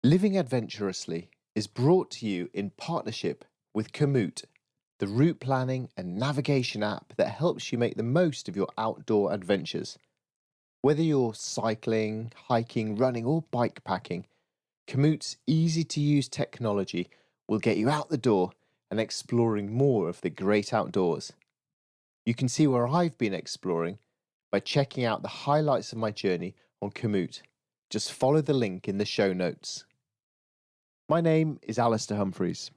Living Adventurously is brought to you in partnership with Komoot, the route planning and navigation app that helps you make the most of your outdoor adventures. Whether you're cycling, hiking, running, or bike packing, Komoot's easy-to-use technology will get you out the door and exploring more of the great outdoors. You can see where I've been exploring by checking out the highlights of my journey on Komoot. Just follow the link in the show notes. My name is Alistair Humphreys.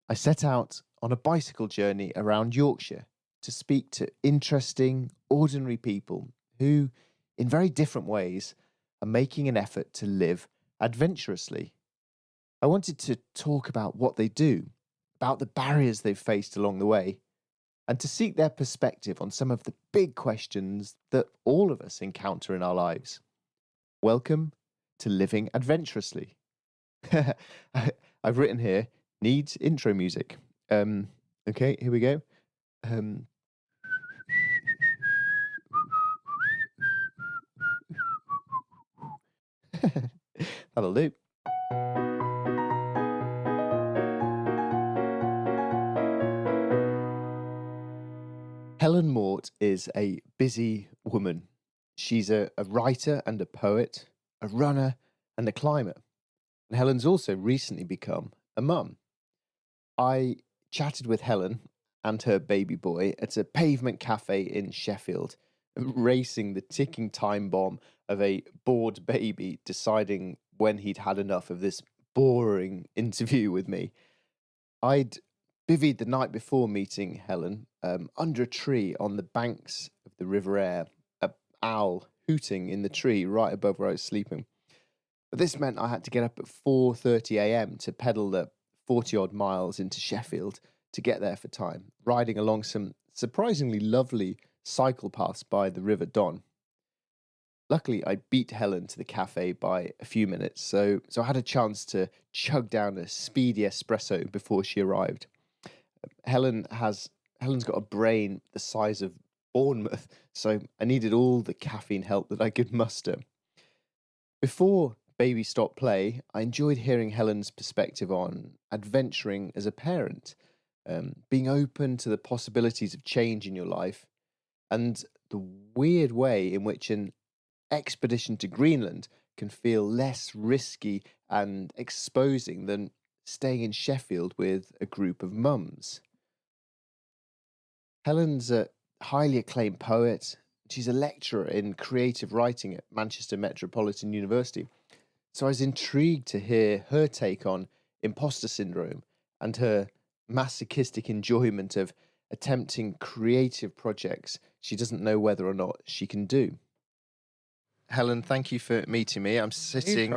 I set out on a bicycle journey around Yorkshire to speak to interesting, ordinary people who, in very different ways, are making an effort to live adventurously. I wanted to talk about what they do, about the barriers they've faced along the way, and to seek their perspective on some of the big questions that all of us encounter in our lives. Welcome to Living Adventurously. I've written here, needs intro music. Okay, here we go. That'll do. Helen Mort is a busy woman. She's a writer and a poet, a runner and a climber. And Helen's also recently become a mum. I chatted with Helen and her baby boy at a pavement cafe in Sheffield, racing the ticking time bomb of a bored baby deciding when he'd had enough of this boring interview with me. I'd bivvied the night before meeting Helen under a tree on the banks of the River Aire, an owl hooting in the tree right above where I was sleeping. But this meant I had to get up at 4:30 a.m. to pedal the 40-odd miles into Sheffield to get there for time, riding along some surprisingly lovely cycle paths by the River Don. Luckily, I beat Helen to the cafe by a few minutes, so I had a chance to chug down a speedy espresso before she arrived. Helen's got a brain the size of Bournemouth, so I needed all the caffeine help that I could muster. Before Baby Stop Play, I enjoyed hearing Helen's perspective on adventuring as a parent, being open to the possibilities of change in your life, and the weird way in which an expedition to Greenland can feel less risky and exposing than staying in Sheffield with a group of mums. Helen's a highly acclaimed poet. She's a lecturer in creative writing at Manchester Metropolitan University. So I was intrigued to hear her take on imposter syndrome and her masochistic enjoyment of attempting creative projects she doesn't know whether or not she can do. Helen, thank you for meeting me. I'm sitting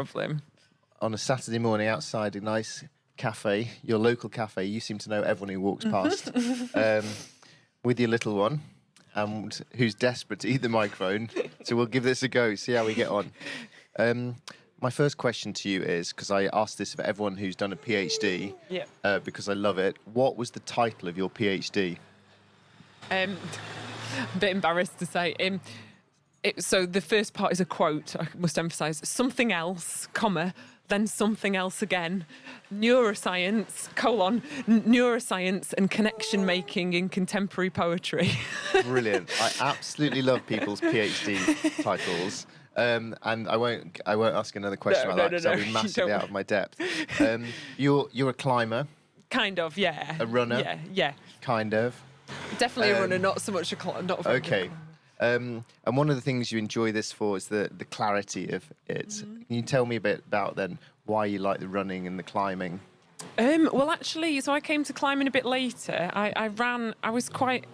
on a Saturday morning outside a nice cafe, your local cafe. You seem to know everyone who walks past, with your little one, and who's desperate to eat the microphone. So we'll give this a go, see how we get on. My first question to you is, because I asked this of everyone who's done a PhD, because I love it, what was the title of your PhD? I'm a bit embarrassed to say. So the first part is a quote, I must emphasise. Something else, comma, then something else again. Neuroscience, neuroscience and connection making in contemporary poetry. Brilliant. I absolutely love people's PhD titles. And I won't ask another question about that because I'll be massively out of my depth. You're a climber. Kind of, yeah. A runner. Yeah. Kind of. Definitely a runner, not so much a climber. Okay. And one of the things you enjoy this for is the clarity of it. Can you tell me a bit about then why you like the running and the climbing? Well, actually, so I came to climbing a bit later. I was quite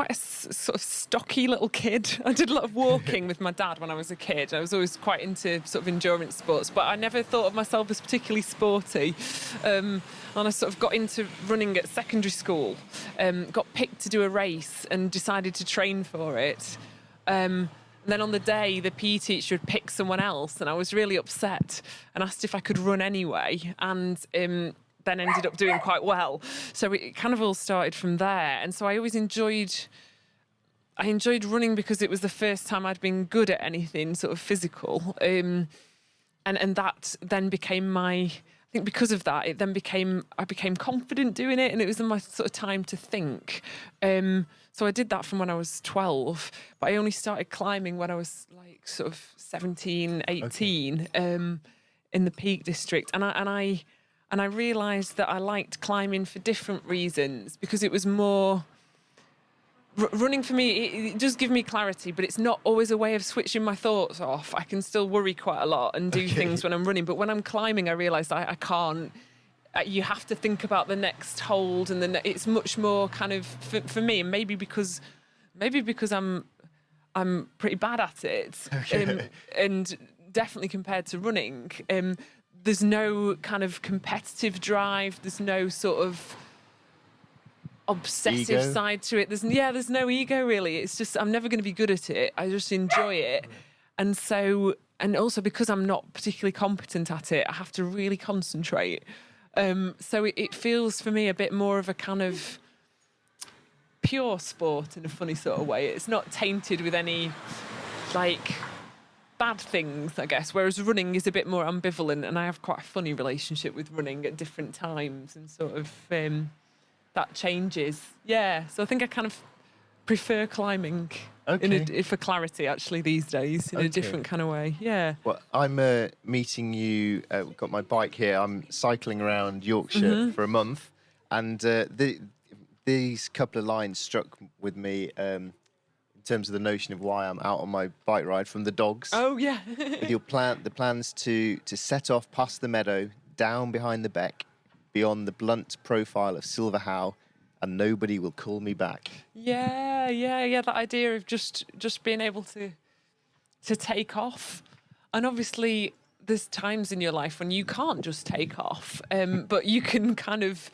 a sort of stocky little kid. I did a lot of walking with my dad when I was a kid. I was always quite into sort of endurance sports, but I never thought of myself as particularly sporty. And I sort of got into running at secondary school, got picked to do a race and decided to train for it. And then on the day, the PE teacher had picked someone else, and I was really upset and asked if I could run anyway. And then ended up doing quite well. So it kind of all started from there. And so I always enjoyed enjoyed running because it was the first time I'd been good at anything sort of physical. And that then became I think because of that, I became confident doing it, and it was my sort of time to think. So I did that from when I was 12, but I only started climbing when I was like sort of 17, 18, in the Peak District. And I realised that I liked climbing for different reasons, because it was more... Running for me, it does give me clarity, but it's not always a way of switching my thoughts off. I can still worry quite a lot and do things when I'm running. But when I'm climbing, I realise I can't. You have to think about the next hold, and it's much more kind of for me. And maybe because I'm pretty bad at it, and definitely compared to running, there's no kind of competitive drive. There's no sort of obsessive side to it. There's no ego really. It's just I'm never going to be good at it. I just enjoy it, and also because I'm not particularly competent at it, I have to really concentrate. So it feels for me a bit more of a kind of pure sport in a funny sort of way. It's not tainted with any like bad things, I guess. Whereas running is a bit more ambivalent, and I have quite a funny relationship with running at different times, and sort of. That changes. Yeah. So I think I kind of prefer climbing for clarity, actually, these days, in a different kind of way. Yeah. Well, I'm meeting you. We've got my bike here. I'm cycling around Yorkshire for a month. And these couple of lines struck with me in terms of the notion of why I'm out on my bike ride from the dogs. Oh, yeah. With the plans to set off past the meadow, down behind the beck, beyond the blunt profile of Silver Howe, and nobody will call me back. Yeah. That idea of just being able to take off. And obviously, there's times in your life when you can't just take off, but you can kind of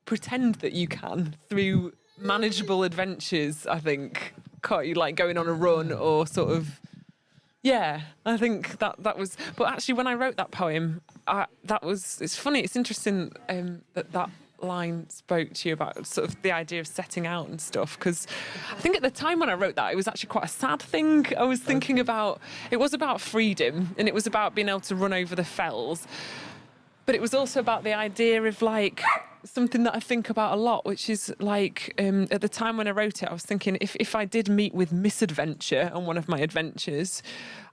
pretend that you can through manageable adventures, I think. Like going on a run or sort of... Yeah, I think that was... But actually, when I wrote that poem, it's funny, it's interesting that line spoke to you about sort of the idea of setting out and stuff, because I think at the time when I wrote that, it was actually quite a sad thing. I was thinking about... It was about freedom, and it was about being able to run over the fells. But it was also about the idea of, like, something that I think about a lot, which is, like, at the time when I wrote it, I was thinking if I did meet with misadventure on one of my adventures,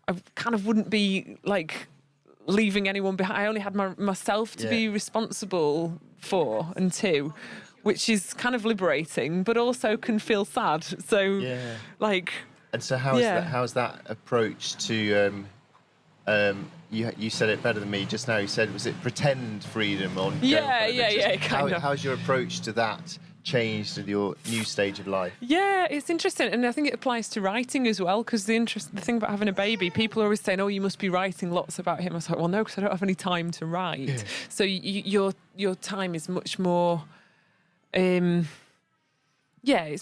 I kind of wouldn't be, like, leaving anyone behind. I only had myself to be responsible for and to, which is kind of liberating, but also can feel sad. So, like... And so how's that approach to... You said it better than me just now. You said, was it pretend freedom on kind of. How's your approach to that changed in your new stage of life? Yeah, it's interesting, and I think it applies to writing as well, because the thing about having a baby, people are always saying, "Oh, you must be writing lots about him." I was like, "Well, no, because I don't have any time to write." Yeah. So your time is much more, it's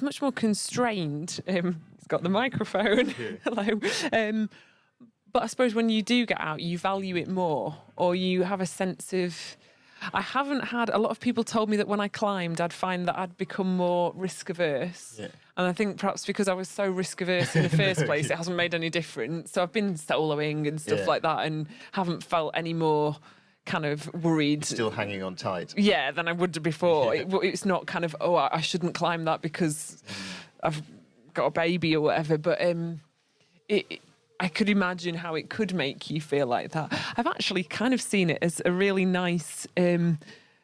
much more constrained. He's got the microphone. Yeah. Hello. But I suppose when you do get out, you value it more, or you have a sense of... I haven't had... A lot of people told me that when I climbed, I'd find that I'd become more risk-averse. Yeah. And I think perhaps because I was so risk-averse in the first place, it hasn't made any difference. So I've been soloing and stuff like that, and haven't felt any more kind of worried. Still hanging on tight. Yeah, than I would before. Yeah. It's not kind of, I shouldn't climb that because I've got a baby or whatever. But I could imagine how it could make you feel like that. I've actually kind of seen it as a really nice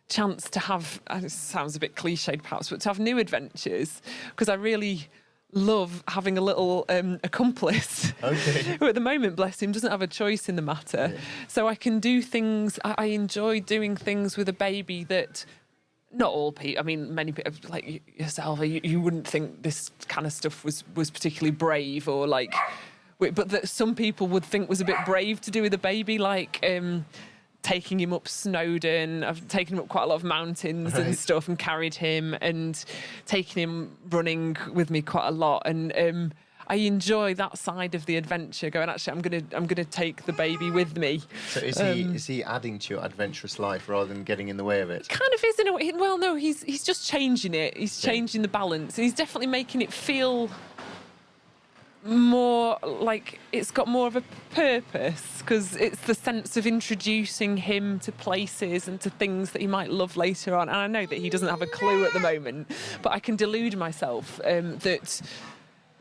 chance to have, it sounds a bit cliched perhaps, but to have new adventures, because I really love having a little accomplice who at the moment, bless him, doesn't have a choice in the matter. Yeah. So I can do things, I enjoy doing things with a baby that... Not all people, I mean, many people, like yourself, you wouldn't think this kind of stuff was particularly brave, or like... But that some people would think was a bit brave to do with a baby, like taking him up Snowdon. I've taken him up quite a lot of mountains and stuff, and carried him, and taken him running with me quite a lot. And I enjoy that side of the adventure. Going, actually, I'm gonna take the baby with me. So is he adding to your adventurous life rather than getting in the way of it? Kind of is in a way. Well, no, he's just changing it. He's changing the balance, and he's definitely making it feel more like it's got more of a purpose, because it's the sense of introducing him to places and to things that he might love later on. And I know that he doesn't have a clue at the moment, but I can delude myself that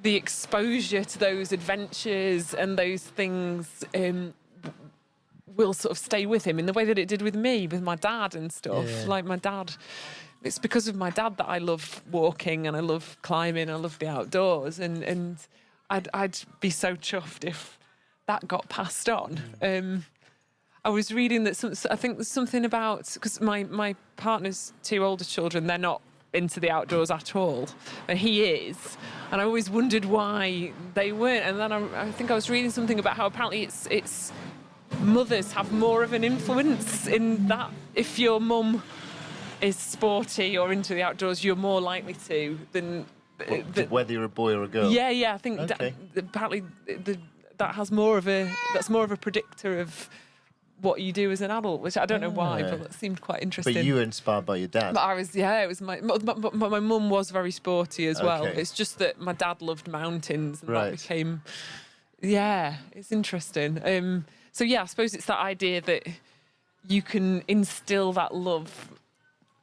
the exposure to those adventures and those things will sort of stay with him in the way that it did with me, with my dad and stuff. Yeah. Like my dad, it's because of my dad that I love walking and I love climbing, I love the outdoors, and I'd be so chuffed if that got passed on. I was reading that I think there's something about, because my partner's two older children, they're not into the outdoors at all, and he is, and I always wondered why they weren't. And then I think I was reading something about how apparently it's mothers have more of an influence in that. If your mum is sporty or into the outdoors, you're more likely to than whether you're a boy or a girl. Yeah. I think Okay. apparently that's more of a predictor of what you do as an adult, which I don't know why, but that seemed quite interesting. But you were inspired by your dad. But I was, it was my mum was very sporty as well. Okay. It's just that my dad loved mountains, and Right. that became, it's interesting. So I suppose it's that idea that you can instill that love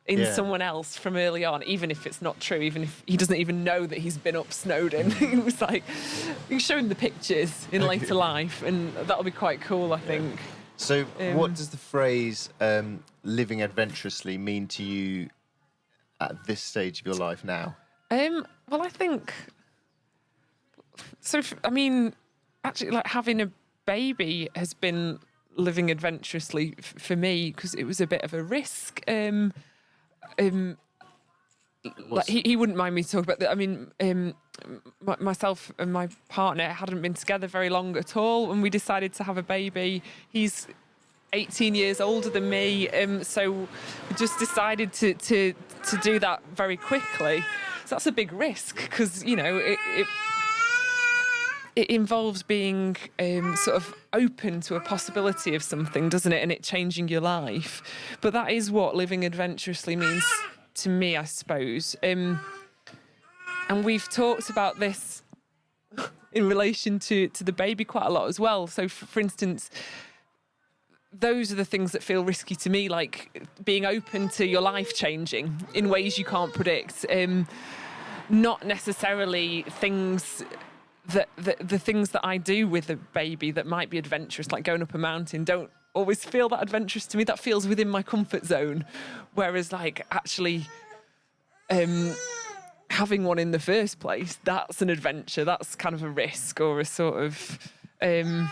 in someone else from early on, even if it's not true, even if he doesn't even know that he's been up Snowdon. It was like, you can show him the pictures in later life, and that'll be quite cool, I think. So what does the phrase living adventurously mean to you at this stage of your life now? Well, I think so. Actually, like having a baby has been living adventurously for me, because it was a bit of a risk. Like he wouldn't mind me talking about that. I mean, myself and my partner hadn't been together very long at all when we decided to have a baby. He's 18 years older than me, so we just decided to do that very quickly. So that's a big risk, because it involves being sort of open to a possibility of something, doesn't it? And it changing your life. But that is what living adventurously means to me, I suppose. And we've talked about this in relation to the baby quite a lot as well. So, for instance, those are the things that feel risky to me, like being open to your life changing in ways you can't predict. Not necessarily things that the things that I do with a baby that might be adventurous, like going up a mountain, don't always feel that adventurous to me. That feels within my comfort zone. Whereas, like, actually having one in the first place, that's an adventure. That's kind of a risk, or a sort of... and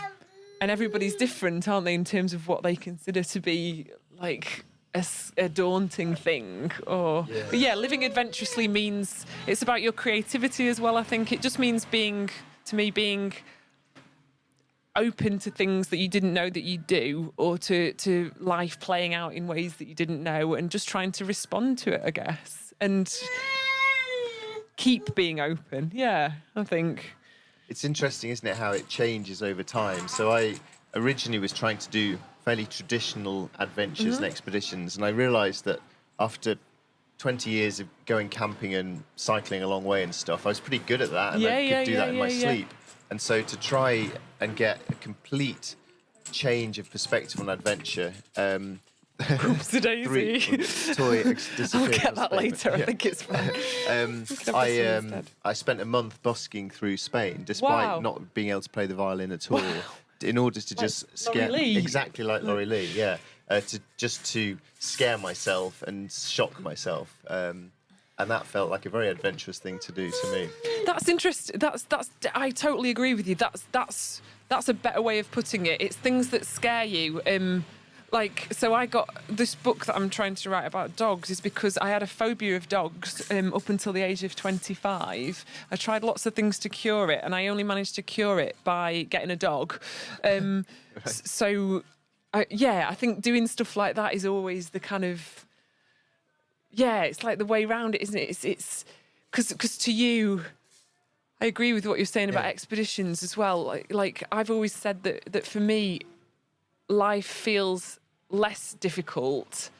everybody's different, aren't they, in terms of what they consider to be, like, a daunting thing. But living adventurously means it's about your creativity as well, I think. It just means being open to things that you didn't know that you do, or to life playing out in ways that you didn't know, and just trying to respond to it, I guess, and keep being open. I think. It's interesting, isn't it, how it changes over time. So I originally was trying to do fairly traditional adventures and expeditions, and I realised that after 20 years of going camping and cycling a long way and stuff, I was pretty good at that, and I could do that in my sleep. And so to try and get a complete change of perspective on adventure, Oopsie-daisy. I'll get that later. I think it's fine. I spent a month busking through Spain, despite not being able to play the violin at all, in order to just scare, Laurie Lee. exactly like Laurie Lee, to scare myself and shock myself, and that felt like a very adventurous thing to do to me. That's interesting. That's. I totally agree with you. That's a better way of putting it. It's things that scare you. So I got this book that I'm trying to write about dogs is because I had a phobia of dogs up until the age of 25. I tried lots of things to cure it, and I only managed to cure it by getting a dog. Right. So, I think doing stuff like that is always the kind of... it's like the way round it, isn't it? It's because to you... I agree with what you're saying about expeditions as well. Like I've always said that for me, life feels less difficult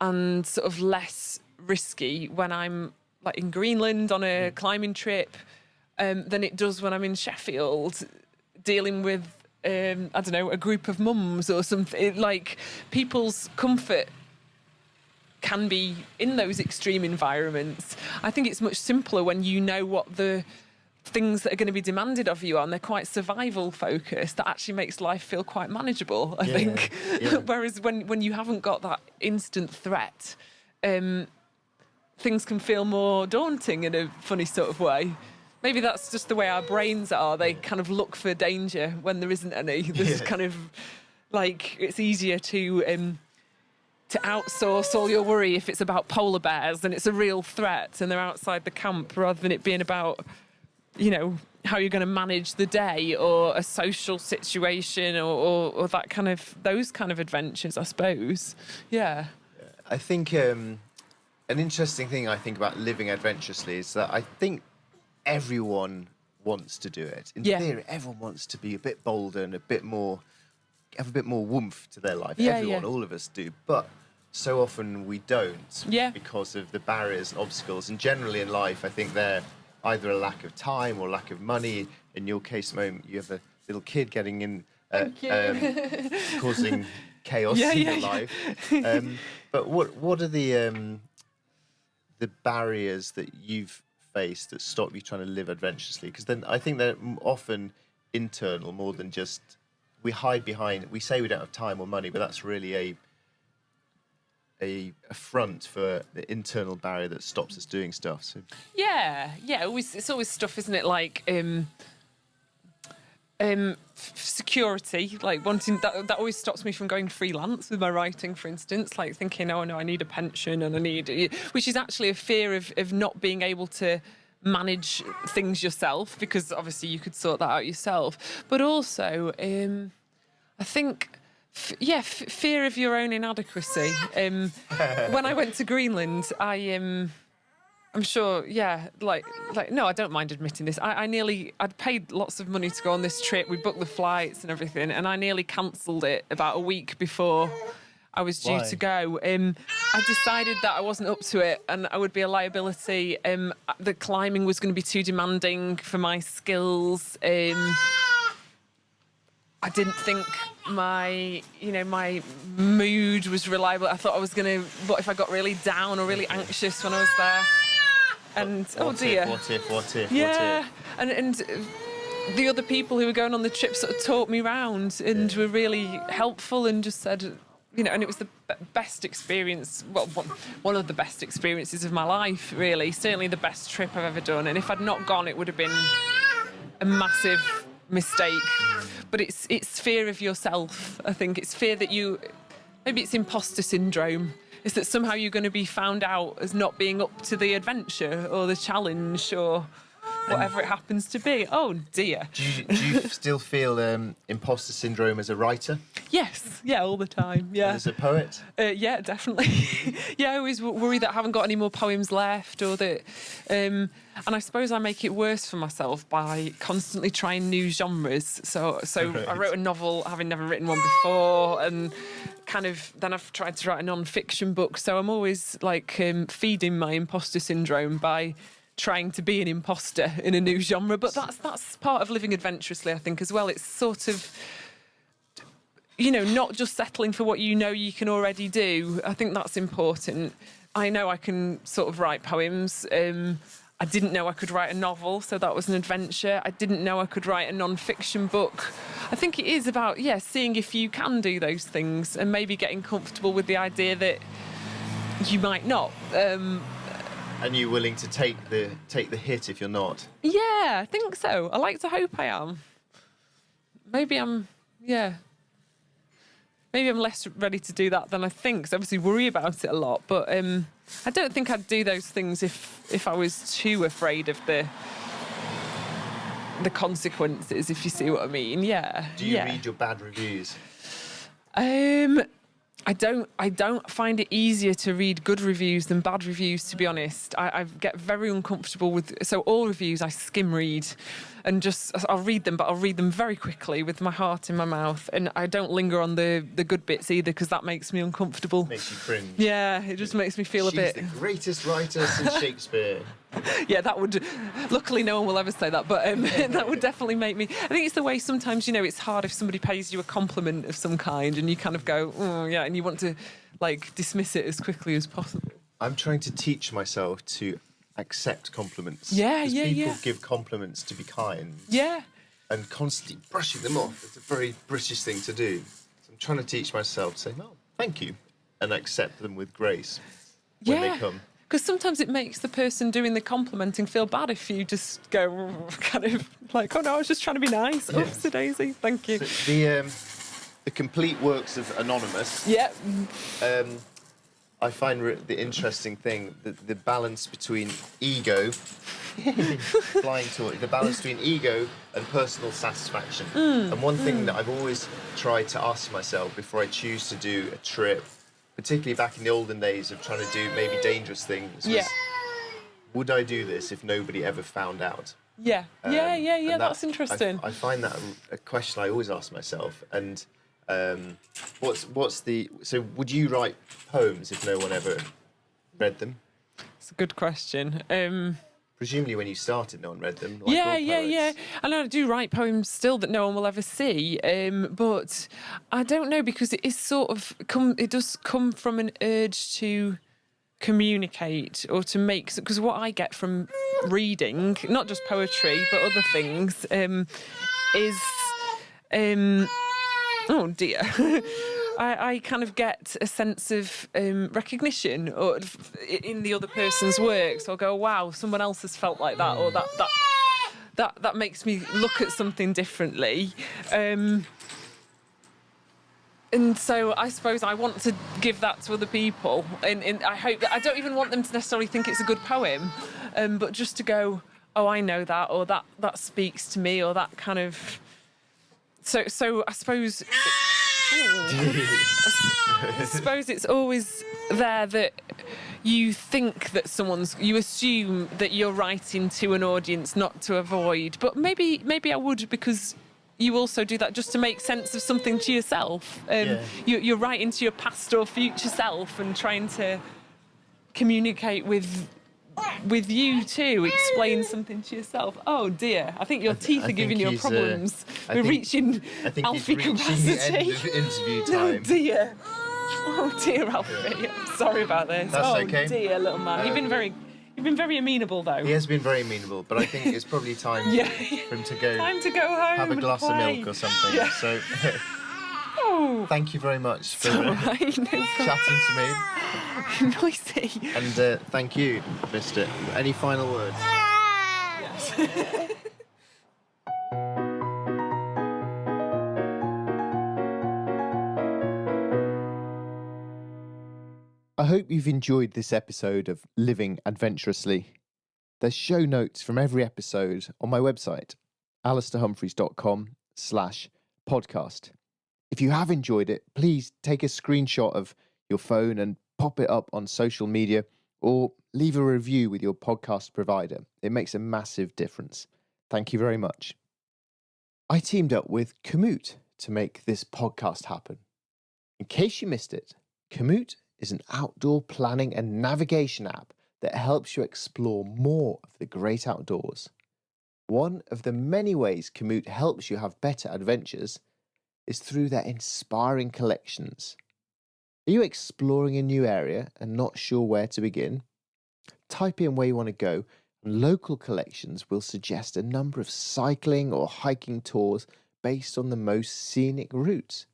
and sort of less risky when I'm like in Greenland on a climbing trip, than it does when I'm in Sheffield dealing with, I don't know, a group of mums or something. Like, people's comfort can be in those extreme environments. I think it's much simpler when you know what the things that are going to be demanded of you are, and they're quite survival focused. That actually makes life feel quite manageable, I think. Yeah. Whereas when you haven't got that instant threat, things can feel more daunting in a funny sort of way. Maybe that's just the way our brains are. They kind of look for danger when there isn't any. There's kind of like, it's easier to outsource all your worry if it's about polar bears and it's a real threat and they're outside the camp, rather than it being about, you know, how you're going to manage the day or a social situation or that kind of, those kind of adventures, I suppose. Yeah. I think an interesting thing I think about living adventurously is that I think everyone wants to do it. In theory, everyone wants to be a bit bolder and have a bit more oomph to their life. Everyone, all of us do. But so often we don't because of the barriers and obstacles. And generally in life, I think they're either a lack of time or lack of money. In your case, Mom, you have a little kid getting in, causing chaos in your life. But what are the barriers that you've faced that stop you trying to live adventurously? Because then I think they're often internal more than just, we hide behind, we say we don't have time or money, but that's really a front for the internal barrier that stops us doing stuff. So it's always stuff, isn't it? Like security, like wanting that always stops me from going freelance with my writing, for instance. Like thinking, oh no, I need a pension and I need, which is actually a fear of not being able to manage things yourself, because obviously you could sort that out yourself. But also, I think, fear of your own inadequacy. When I went to Greenland, I'm sure, no, I don't mind admitting this. I'd paid lots of money to go on this trip. We booked the flights and everything, and I nearly cancelled it about a week before I was due to go. I decided that I wasn't up to it and I would be a liability. The climbing was going to be too demanding for my skills. I didn't think my mood was reliable. I thought I was going to, what if I got really down or really anxious when I was there? And what if? Yeah, and the other people who were going on the trip sort of talked me round and were really helpful and just said, and it was the best experience, well, one of the best experiences of my life, really. Certainly the best trip I've ever done. And if I'd not gone, it would have been a massive mistake. But it's fear of yourself, I think. It's fear that maybe it's imposter syndrome. It's that somehow you're going to be found out as not being up to the adventure or the challenge or whatever it happens to be. Oh, dear. Do you still feel imposter syndrome as a writer? Yes. Yeah, all the time. Yeah. And as a poet? Yeah, definitely. I always worry that I haven't got any more poems left, or that... and I suppose I make it worse for myself by constantly trying new genres. So right. I wrote a novel having never written one before, and then I've tried to write a non-fiction book. So I'm always feeding my imposter syndrome by trying to be an imposter in a new genre. But that's part of living adventurously, I think, as well. It's sort of, not just settling for what you can already do. I think that's important. I know I can sort of write poems. I didn't know I could write a novel, so that was an adventure. I didn't know I could write a non-fiction book. I think it is about, seeing if you can do those things and maybe getting comfortable with the idea that you might not. And you're willing to take the hit if you're not? Yeah, I think so. I like to hope I am. Maybe I'm less ready to do that than I think, because I obviously worry about it a lot. But I don't think I'd do those things if I was too afraid of the consequences, if you see what I mean. Yeah. Do you read your bad reviews? I don't find it easier to read good reviews than bad reviews, to be honest. I get very uncomfortable with... So all reviews I skim read and I'll read them, but I'll read them very quickly with my heart in my mouth. And I don't linger on the good bits either, because that makes me uncomfortable. Makes you cringe. Yeah, it just makes me feel a bit... She's the greatest writer since Shakespeare. Yeah, that would. Luckily, no one will ever say that, but that would definitely make me. I think it's the way sometimes, it's hard if somebody pays you a compliment of some kind and you kind of go, oh, yeah, and you want to dismiss it as quickly as possible. I'm trying to teach myself to accept compliments. Yeah, 'Cause yeah, people yeah. give compliments to be kind. Yeah. And constantly brushing them off. It's a very British thing to do. So I'm trying to teach myself to say, no, thank you, and accept them with grace when they come. Because sometimes it makes the person doing the complimenting feel bad if you just go kind of like, oh no, I was just trying to be nice. Yeah. Oops, daisy, thank you. So the complete works of Anonymous. Yeah. I find the interesting thing, the balance between ego, flying toward the balance between ego and personal satisfaction. And one thing that I've always tried to ask myself before I choose to do a trip, particularly back in the olden days of trying to do maybe dangerous things, was, would I do this if nobody ever found out? Yeah. And That's interesting. I find that a question I always ask myself. And so would you write poems if no one ever read them? It's a good question. Presumably when you started, no one read them. Like Yeah. all poets. I know I do write poems still that no one will ever see, but I don't know, because it is sort of it does come from an urge to communicate or to make, because what I get from reading, not just poetry but other things, is oh dear. I kind of get a sense of recognition or in the other person's work. So I'll go, wow, someone else has felt like that, or that makes me look at something differently. And so I suppose I want to give that to other people. And I hope that I don't even want them to necessarily think it's a good poem, but just to go, oh, I know that, or that speaks to me, or that kind of... So I suppose... I suppose it's always there that you think that you assume that you're writing to an audience, not to avoid. But maybe I would, because you also do that just to make sense of something to yourself. You're writing to your past or future self and trying to communicate with you too, explain something to yourself. Oh dear, I think your teeth are giving you problems. We're reaching Alfie capacity. The end of interview time. Oh dear. Oh dear, Alfie. I'm sorry about this. That's okay. Oh dear, little man. You've been very amenable though. He has been very amenable, but I think it's probably time for him to go. Time to go home. Have a glass of milk or something. Yeah. So thank you very much for Right, no chatting to me. Noisy. And thank you, Mister. Any final words? Yes. I hope you've enjoyed this episode of Living Adventurously. There's show notes from every episode on my website, alistairhumphreys.com/podcast. If you have enjoyed it, please take a screenshot of your phone and pop it up on social media, or leave a review with your podcast provider. It makes a massive difference. Thank you very much. I teamed up with Komoot to make this podcast happen. In case you missed it, Komoot is an outdoor planning and navigation app that helps you explore more of the great outdoors. One of the many ways Komoot helps you have better adventures is through their inspiring collections. Are you exploring a new area and not sure where to begin? Type in where you want to go, and local collections will suggest a number of cycling or hiking tours based on the most scenic routes.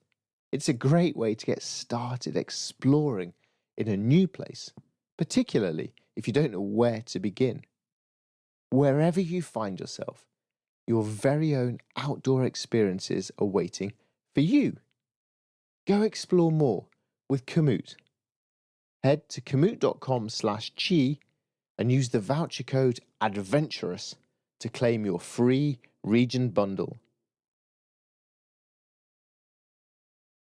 It's a great way to get started exploring in a new place, particularly if you don't know where to begin. Wherever you find yourself, your very own outdoor experiences are waiting for you. Go explore more with Komoot. Head to komoot.com/chi and use the voucher code ADVENTUROUS to claim your free region bundle.